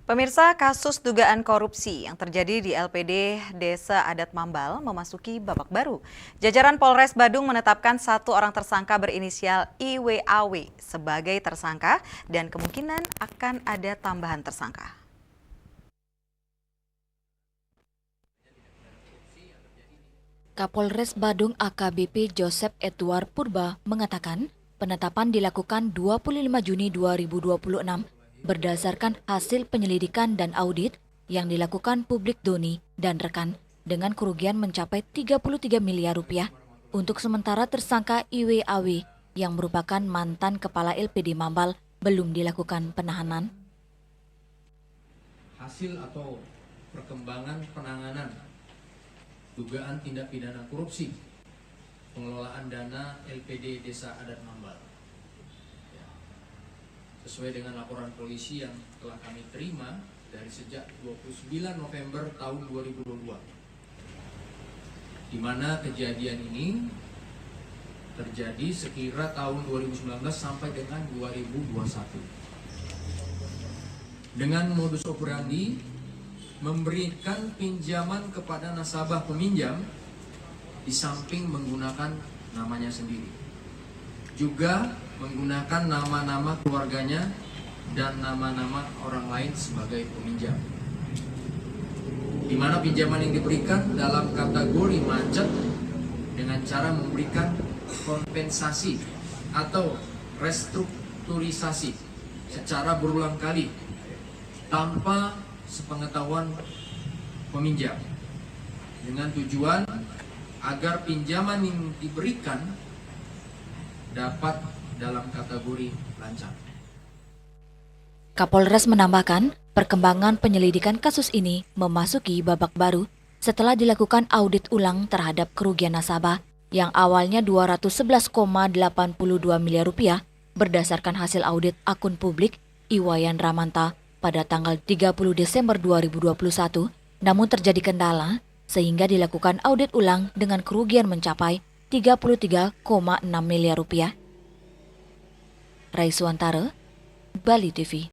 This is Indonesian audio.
Pemirsa, kasus dugaan korupsi yang terjadi di LPD Desa Adat Mambal memasuki babak baru. Jajaran Polres Badung menetapkan satu orang tersangka berinisial IWAW sebagai tersangka dan kemungkinan akan ada tambahan tersangka. Kapolres Badung AKBP Joseph Edward Purba mengatakan penetapan dilakukan 25 Juni 2026 berdasarkan hasil penyelidikan dan audit yang dilakukan Publik Doni dan rekan dengan kerugian mencapai 33 miliar rupiah untuk sementara tersangka IWAW yang merupakan mantan kepala LPD Mambal belum dilakukan penahanan. Hasil atau perkembangan penanganan dugaan tindak pidana korupsi pengelolaan dana LPD Desa Adat Mambal. Sesuai dengan laporan polisi yang telah kami terima dari sejak 29 November tahun 2022, di mana kejadian ini terjadi sekira tahun 2019 sampai dengan 2021. Dengan modus operandi memberikan pinjaman kepada nasabah peminjam di samping menggunakan namanya sendiri. Juga menggunakan nama-nama keluarganya dan nama-nama orang lain sebagai peminjam. Di mana pinjaman yang diberikan dalam kategori macet dengan cara memberikan kompensasi atau restrukturisasi secara berulang kali tanpa sepengetahuan peminjam, dengan tujuan agar pinjaman yang diberikan dapat dalam kategori lancar. Kapolres menambahkan, perkembangan penyelidikan kasus ini memasuki babak baru setelah dilakukan audit ulang terhadap kerugian nasabah yang awalnya 211,82 miliar rupiah berdasarkan hasil audit akun publik Iwayan Ramanta pada tanggal 30 Desember 2021, namun terjadi kendala sehingga dilakukan audit ulang dengan kerugian mencapai 33,6 miliar rupiah. Raisuantara, Bali TV.